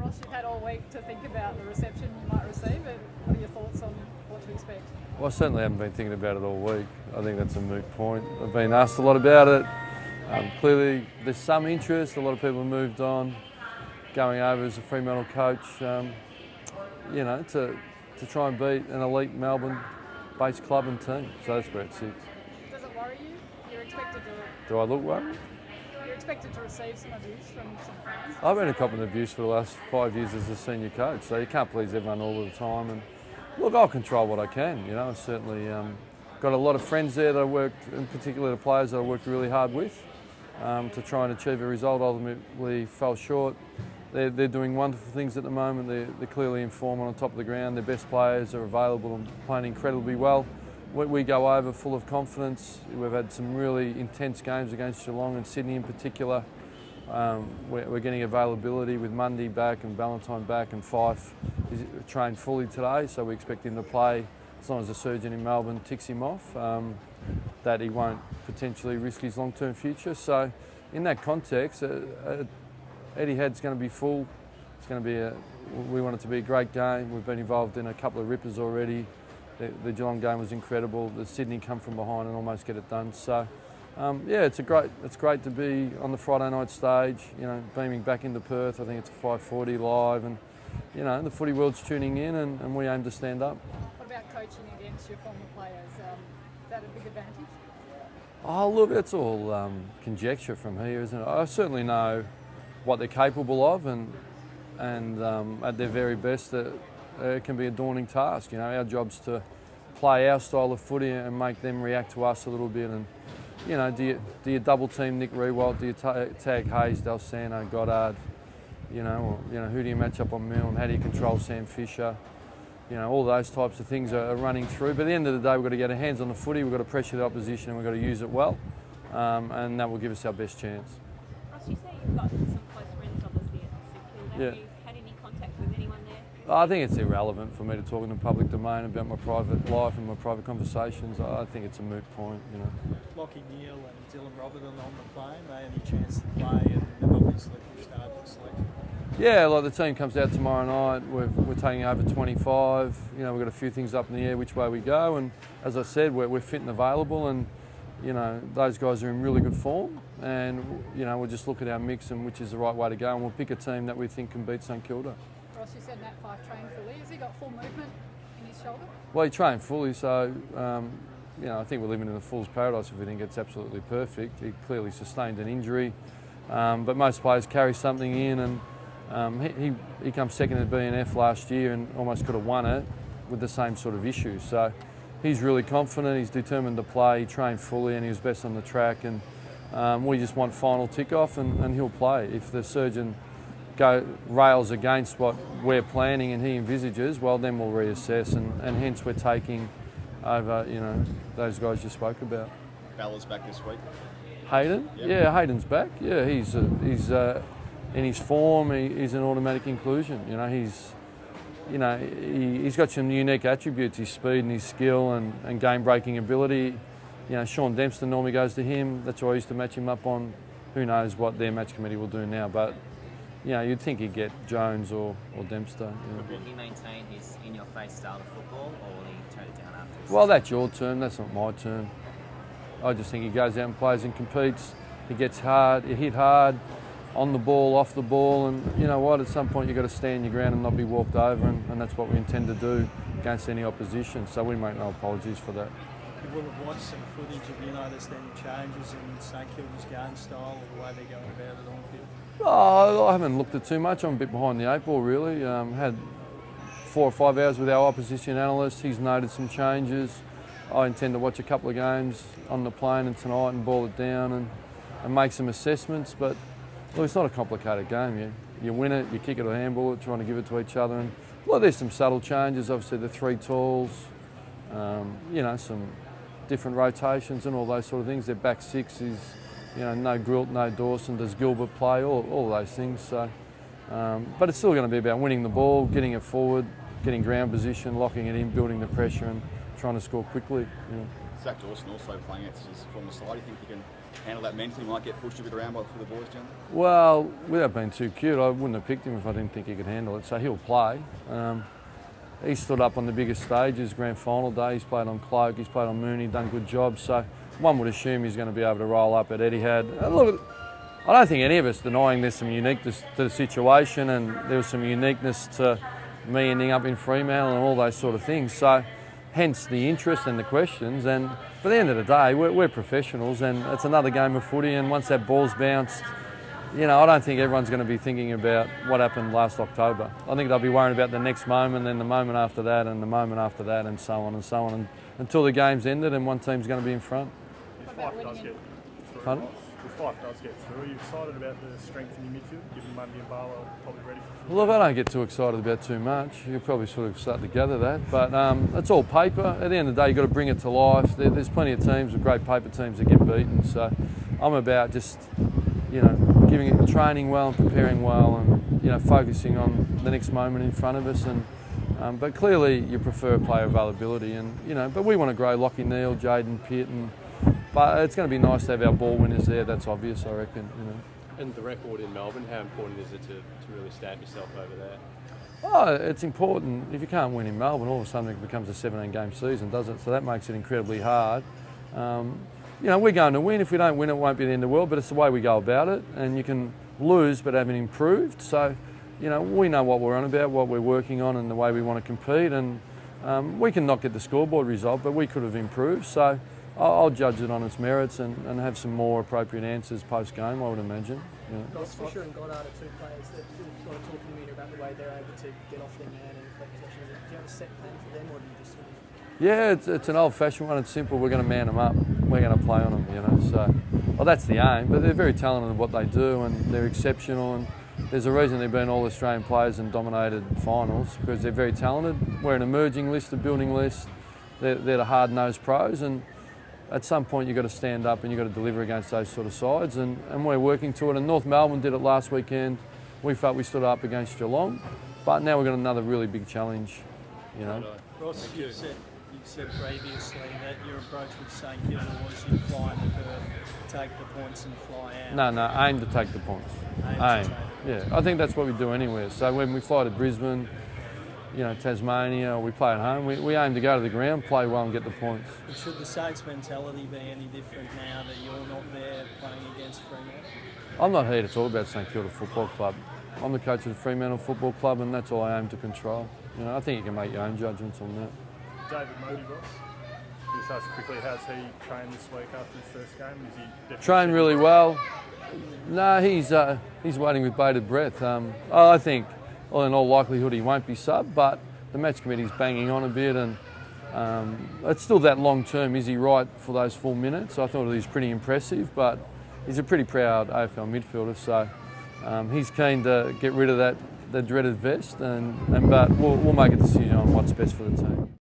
Ross, you've had all week to think about the reception you might receive, but what are your thoughts on what to expect? Well, I certainly haven't been thinking about it all week. I think that's a moot point. I've been asked a lot about it. Clearly, there's some interest. A lot of people have moved on, going over as a Fremantle coach, you know, to try and beat an elite Melbourne-based club and team. So that's where it sits. Does it worry you? You're expected to... Do I look worried? You're expected to receive some abuse from some fans. I've been a cop of abuse for the last 5 years as a senior coach, so you can't please everyone all the time. And look, I'll control what I can. You know, I've certainly got a lot of friends there that I worked, in particular the players that I worked really hard with to try and achieve a result. Ultimately fell short. They're doing wonderful things at the moment. They're clearly in form on top of the ground. Their best players are available and playing incredibly well. We go over full of confidence. We've had some really intense games against Geelong and Sydney in particular. We're getting availability with Mundy back and Valentine back, and Fife is trained fully today, so we expect him to play as long as the surgeon in Melbourne ticks him off, that he won't potentially risk his long-term future. So in that context, Etihad's going to be full. It's going to be we want it to be a great game. We've been involved in a couple of rippers already. The Geelong game was incredible. The Sydney come from behind and almost get it done. So, yeah, it's great to be on the Friday night stage. You know, beaming back into Perth. I think it's a 5:40 live, and you know the footy world's tuning in, and we aim to stand up. What about coaching against your former players? Is that a big advantage? Oh, look, it's all conjecture from here, isn't it? I certainly know what they're capable of, and at their very best, it can be a daunting task. You know, our job's to play our style of footy and make them react to us a little bit. And you know, do you double team Nick Riewoldt? Do you tag Hayes, Del Sano, Goddard? You know, who do you match up on Milne? How do you control Sam Fisher? You know, all those types of things are running through. But at the end of the day, we've got to get our hands on the footy. We've got to pressure the opposition, and we've got to use it well, and that will give us our best chance. Ross, you say you've got some close friends, obviously, at St Kilda. Yeah. Have you had any contact with anyone there? I think it's irrelevant for me to talk in the public domain about my private life and my private conversations. I think it's a moot point, you know. Lockie Neal and Dylan Robertson on the plane, they had any chance to play, and they've obviously pushed hard for selection. Yeah, like the team comes out tomorrow night. We're taking over 25. You know, we've got a few things up in the air which way we go, and as I said, we're fit and available, and you know those guys are in really good form, and you know we'll just look at our mix and which is the right way to go, and we'll pick a team that we think can beat St Kilda. Ross, you said Nat Fife trained fully. Has he got full movement in his shoulder? Well, he trained fully, so you know I think we're living in a fool's paradise if we think it's absolutely perfect. He clearly sustained an injury, but most players carry something in, and he comes second at BNF last year and almost could have won it with the same sort of issues. So he's really confident. He's determined to play. He trained fully, and he was best on the track. And we just want final tick-off, and he'll play. If the surgeon rails against what we're planning and he envisages, well, then we'll reassess, and hence we're taking over, you know, those guys you spoke about. Bella's back this week. Hayden? Yep. Yeah, Hayden's back. Yeah, he's in his form. He's an automatic inclusion. You know, he's got some unique attributes, his speed and his skill and game-breaking ability. You know, Sean Dempster normally goes to him. That's why I used to match him up on. Who knows what their match committee will do now, but you know, you'd think he'd get Jones or Dempster. You know. Will he maintain his in-your-face style of football, or will he turn it down after? Well, that's your turn. That's not my turn. I just think he goes out and plays and competes. He gets hard. He hit hard, on the ball, off the ball, and you know what? At some point, you've got to stand your ground and not be walked over, and that's what we intend to do against any opposition. So we make no apologies for that. You would have watched some footage. Have you noticed any changes in St Kilda's game style or the way they're going about it on field? Oh, I haven't looked at too much. I'm a bit behind the eight ball, really. Had 4 or 5 hours with our opposition analyst. He's noted some changes. I intend to watch a couple of games on the plane and tonight and ball it down and make some assessments. But look, it's not a complicated game. You win it, you kick it or handball it, trying to give it to each other. And well, there's some subtle changes. Obviously, the 3 talls. You know, some different rotations and all those sort of things. Their back 6 is, you know, no Grilt, no Dawson. Does Gilbert play? All those things. So, but it's still going to be about winning the ball, getting it forward, getting ground position, locking it in, building the pressure, and trying to score quickly. You know. Zach Dawson also playing against his former side. Do you think he can handle that mentally? He might get pushed a bit around for the boys, generally? Well, without being too cute, I wouldn't have picked him if I didn't think he could handle it. So he'll play. He stood up on the biggest stages, grand final day. He's played on Cloak, he's played on Mooney, done good jobs. So one would assume he's going to be able to roll up at Etihad. And look, I don't think any of us denying there's some uniqueness to the situation, and there was some uniqueness to me ending up in Fremantle and all those sort of things. So hence the interest and the questions. And for the end of the day, we're professionals, and it's another game of footy. And once that ball's bounced, you know, I don't think everyone's going to be thinking about what happened last October. I think they'll be worrying about the next moment, then the moment after that, and the moment after that, and so on and so on, and until the game's ended and one team's going to be in front. If Fife does get through, Pardon? if Fife does get through, are you excited about the strength in your midfield, given Mundy and Barlow are probably ready for Look, I don't get too excited about too much. You'll probably sort of start to gather that. But it's all paper. At the end of the day, you've got to bring it to life. There's plenty of teams, with great paper teams, that get beaten. So I'm about just, you know, giving it, training well and preparing well, and, you know, focusing on the next moment in front of us. And but clearly you prefer player availability, and, you know, but we want to grow Lockie Neal, Jaden Pitt, but it's going to be nice to have our ball winners there. That's obvious, I reckon. You know. And the record in Melbourne, how important is it to really stamp yourself over there? Oh, it's important. If you can't win in Melbourne, all of a sudden it becomes a 17-game season, does it? So that makes it incredibly hard. You know, we're going to win. If we don't win, it won't be the end of the world, but it's the way we go about it. And you can lose but haven't improved. So, you know, we know what we're on about, what we're working on, and the way we want to compete. And we can not get the scoreboard result, but we could have improved. So I'll judge it on its merits and have some more appropriate answers post-game, I would imagine. Yeah. Ross Fisher and Goddard are two players that are talking to me about the way they're able to get off their man and collect possession. Do you have a set plan for them, or do you just sort of... Yeah, it's an old-fashioned one. It's simple. We're going to man them up. We're going to play on them, you know. So, well, that's the aim. But they're very talented in what they do, and they're exceptional. And there's a reason they've been all Australian players and dominated finals, because they're very talented. We're an emerging list, a building list. They're the hard-nosed pros, and at some point you've got to stand up and you've got to deliver against those sort of sides, and we're working to it. And North Melbourne did it last weekend. We felt we stood up against Geelong, but now we've got another really big challenge, you know. Ross, you've said previously that your approach with St Kilda was you fly in the curve, take the points and fly out. No, aim to take the points. Aim. Yeah, I think that's what we do anywhere. So when we fly to Brisbane, you know, Tasmania, or we play at home, we aim to go to the ground, play well and get the points. Should the Saints' mentality be any different now that you're not there playing against Fremantle? I'm not here to talk about St Kilda Football Club. I'm the coach of the Fremantle Football Club, and that's all I aim to control. You know, I think you can make your own judgments on that. David Modi, Ross? Just ask quickly, how's he trained this week after his first game? Is he definitely trained really well? No, he's waiting with bated breath. I think, well, in all likelihood, he won't be subbed, but the match committee's banging on a bit, and it's still that long term. Is he right for those full minutes? I thought he was pretty impressive, but he's a pretty proud AFL midfielder, so he's keen to get rid of the dreaded vest, but we'll make a decision on what's best for the team.